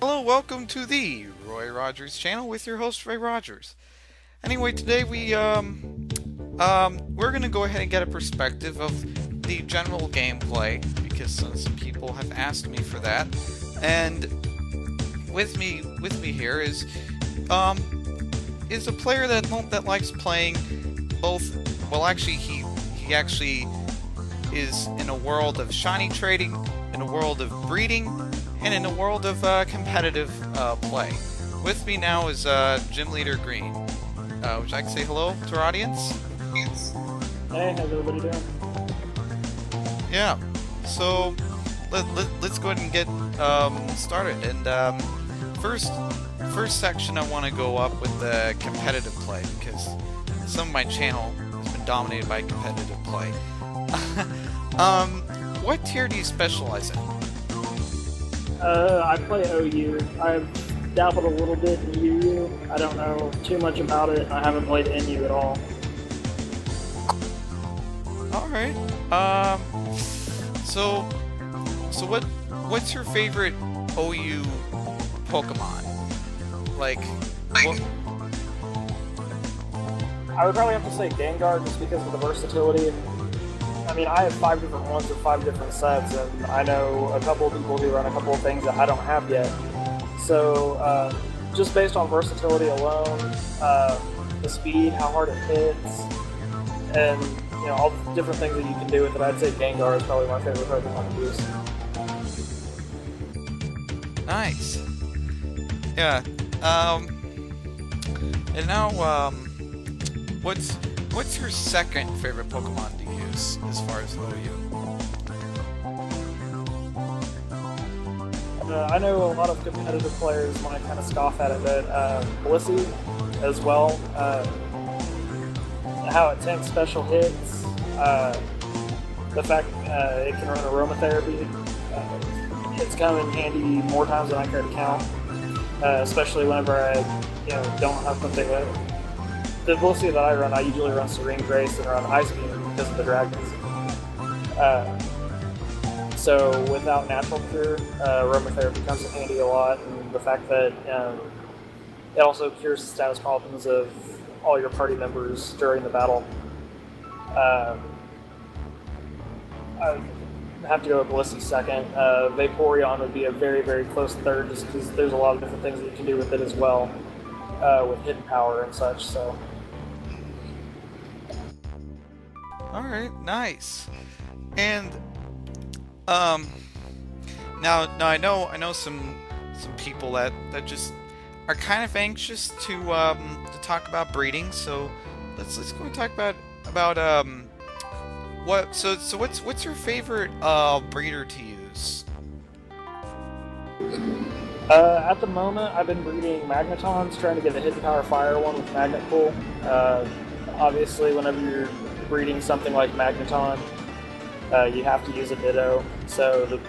Hello, welcome to the Roy Rogers channel with your host Ray Rogers. Anyway, today we're gonna go ahead and get a perspective of the general gameplay because some people have asked me for that. And with me here is a player that likes playing both. Well, actually, he actually is in a world of shiny trading, in a world of breeding, and in a world of competitive play. With me now is GymLeaderGreen. Would you like to say hello to our audience? Hey, how's everybody doing? Yeah. So let's go ahead and get started. And first section, I want to go up with the competitive play because some of my channel has been dominated by competitive play. What tier do you specialize in? I play OU. I've dabbled a little bit in UU. I don't know too much about it. I haven't played NU at all. All right. So what's your favorite OU Pokemon? Like, what? I would probably have to say Gengar just because of the versatility. I mean, I have 5 different ones with 5 different sets, and I know a couple of people who run a couple of things that I don't have yet. So, just based on versatility alone, the speed, how hard it hits, and all the different things that you can do with it, I'd say Gengar is probably my favorite Pokemon to use. Nice. Yeah. And now, what's your second favorite Pokemon to use as far as OU? I know a lot of competitive players want to kind of scoff at it, but Blissey as well. How it tanks special hits, the fact it can run aromatherapy, it's come in handy more times than I care to count, especially whenever I don't have something with the Blissey that I run. I usually run Serene Grace and run Ice Beam because of the dragons. So without Natural Cure, aromatherapy comes in handy a lot, and the fact that it also cures the status problems of all your party members during the battle. I have to go with Blissey second. Vaporeon would be a very, very close third just because there's a lot of different things that you can do with it as well, with hidden power and such. So. All right, nice. And now I know some people that just are kind of anxious to talk about breeding. So let's go and talk about what's your favorite breeder to use? At the moment, I've been breeding Magnetons, trying to get a hidden power fire one with Magnet Pull. Obviously, whenever you're breeding something like Magneton, you have to use a Ditto, so the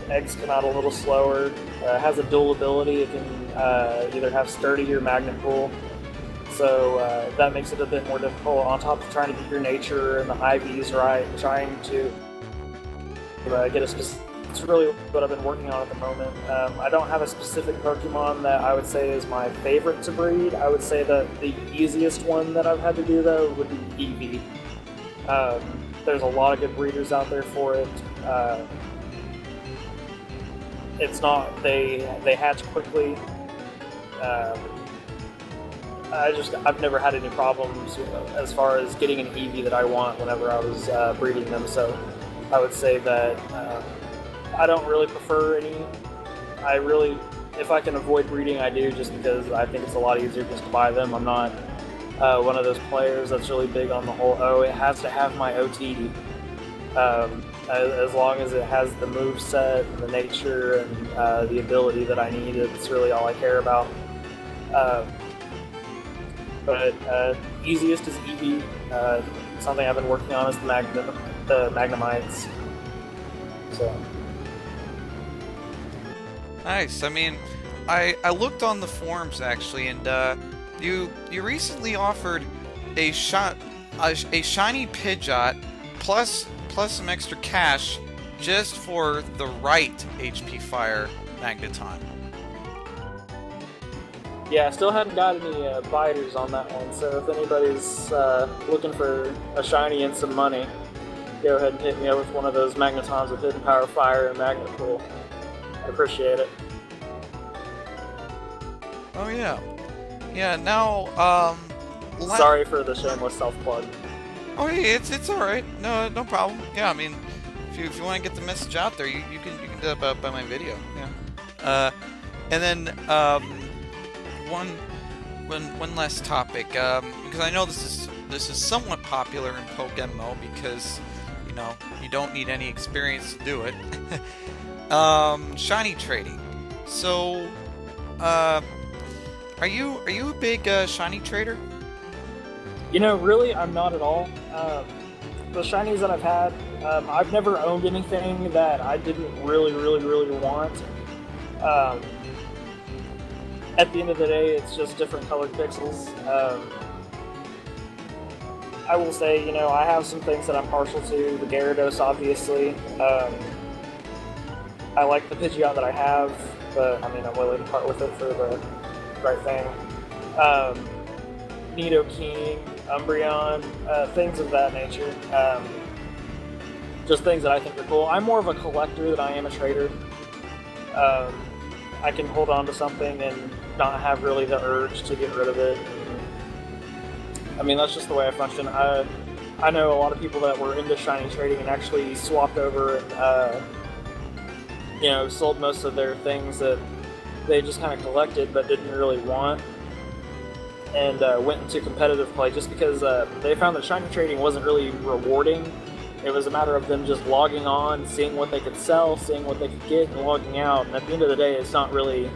eggs come out a little slower. It has a dual ability. It can either have Sturdy or Magnet Pull, so that makes it a bit more difficult, on top of trying to get your nature and the IVs right, trying to get a specific. It's really what I've been working on at the moment. I don't have a specific Pokemon that I would say is my favorite to breed. I would say that the easiest one that I've had to do, though, would be Eevee. There's a lot of good breeders out there for it. It's not, they hatch quickly. I've never had any problems as far as getting an Eevee that I want whenever I was breeding them. So I would say that I don't really prefer any. If I can avoid breeding, I do, just because I think it's a lot easier just to buy them. I'm not one of those players that's really big on the whole, it has to have my OT. As long as it has the move set, and the nature, and the ability that I need, it's really all I care about. But easiest is Eevee. Something I've been working on is the Magnemites. So. Nice. I mean, I looked on the forums actually, and you recently offered a shiny Pidgeot plus some extra cash just for the right HP Fire Magneton. Yeah, I still hadn't got any biters on that one, so if anybody's looking for a shiny and some money, go ahead and hit me up with one of those magnetons with hidden power fire and magnet pull. I appreciate it. Oh yeah. Yeah, now, Sorry for the shameless self-plug. Oh yeah, it's alright. No problem. Yeah, I mean, if you want to get the message out there, you can do that by my video. Yeah. And then, one last topic, because I know this is somewhat popular in Pokemon because, you know, you don't need any experience to do it. Shiny trading. So, are you a big shiny trader? You know, really, I'm not at all. The shinies that I've had, I've never owned anything that I didn't really want. At the end of the day, it's just different colored pixels. I will say, you know, I have some things that I'm partial to. The Gyarados, obviously. I like the Pidgeot that I have, but I mean, I'm willing to part with it for the right thing. Nidoking, Umbreon, things of that nature. Just things that I think are cool. I'm more of a collector than I am a trader. I can hold on to something and not have really the urge to get rid of it. I mean, that's just the way I function. I know a lot of people that were into shiny trading and actually swapped over and, you know, sold most of their things that they just kind of collected but didn't really want, and went into competitive play just because they found that shiny trading wasn't really rewarding. It was a matter of them just logging on, seeing what they could sell, seeing what they could get, and logging out. And at the end of the day, it's not really,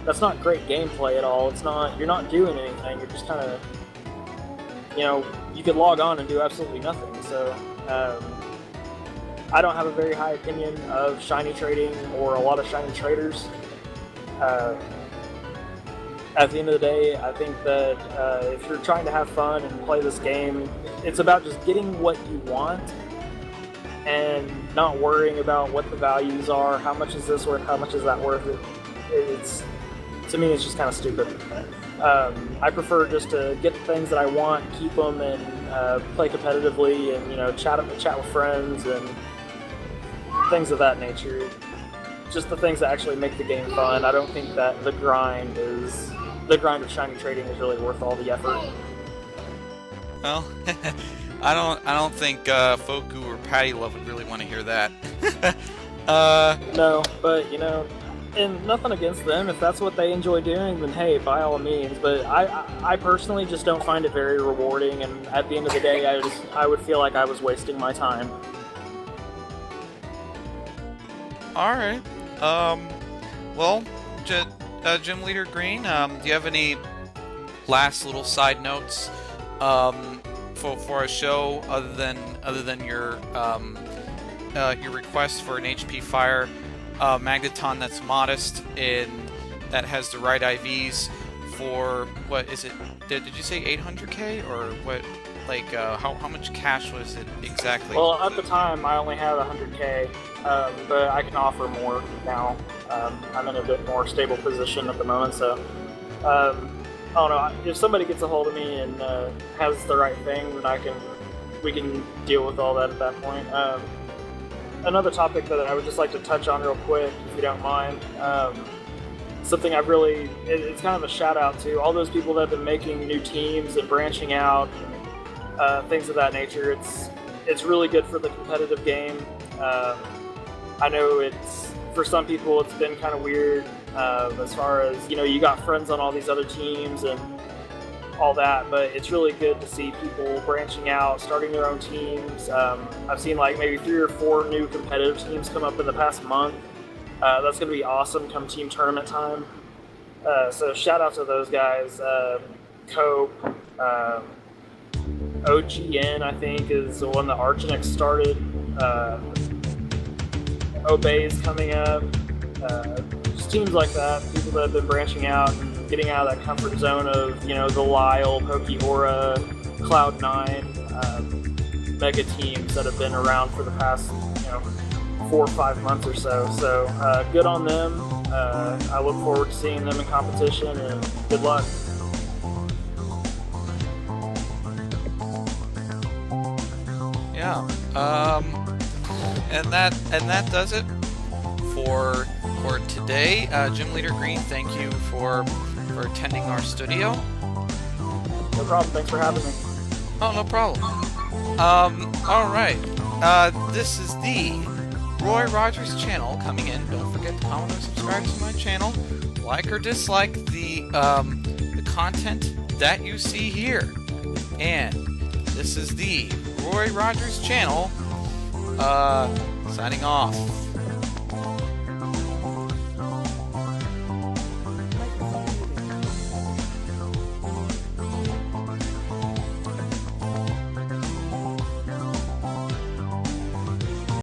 that's not great gameplay at all. It's not, you're not doing anything. You're just kind of, you know, you could log on and do absolutely nothing. So I don't have a very high opinion of shiny trading or a lot of shiny traders. At the end of the day, I think that if you're trying to have fun and play this game, it's about just getting what you want and not worrying about what the values are, how much is this worth, how much is that worth. It's, to me, it's just kind of stupid. I prefer just to get the things that I want, keep them, and play competitively, and, you know, chat with friends and things of that nature. Just the things that actually make the game fun. I don't think that the grind of shiny trading is really worth all the effort. Well, I don't think Foku or Patty Love would really want to hear that. No, but you know, and nothing against them. If that's what they enjoy doing, then hey, by all means. But I personally just don't find it very rewarding, and at the end of the day, I would feel like I was wasting my time. All right. Well, GymLeaderGreen, do you have any last little side notes for a show other than your request for an HP Fire Magneton that's modest and that has the right IVs for, what is it? Did you say 800k or what? Like how much cash was it exactly? Well, at the time I only had 100k, but I can offer more now. I'm in a bit more stable position at the moment, so I don't know. If somebody gets a hold of me and has the right thing, then we can deal with all that at that point. Another topic that I would just like to touch on real quick, if you don't mind. Something it's kind of a shout out to all those people that have been making new teams and branching out, things of that nature. It's really good for the competitive game. I know for some people it's been kind of weird as far as, you know, you got friends on all these other teams and all that, but it's really good to see people branching out, starting their own teams. I've seen like maybe 3 or 4 new competitive teams come up in the past month. That's going to be awesome come team tournament time. So shout out to those guys. Cope, OGN, I think, is the one that Archinix started. Obey's coming up. Just teams like that, people that have been branching out and getting out of that comfort zone of, you know, the Lyle, Pokeaura, Cloud9, mega teams that have been around for the past, you know, 4 or 5 months or so. So good on them. I look forward to seeing them in competition, and good luck. Yeah. And that does it for today. Gym Leader Green, thank you for attending our studio. No problem. Thanks for having me. Oh, no problem. All right. This is the Roy Rogers channel coming in. Don't forget to comment and subscribe to my channel. Like or dislike the content that you see here. And this is the Roy Rogers channel. Signing off.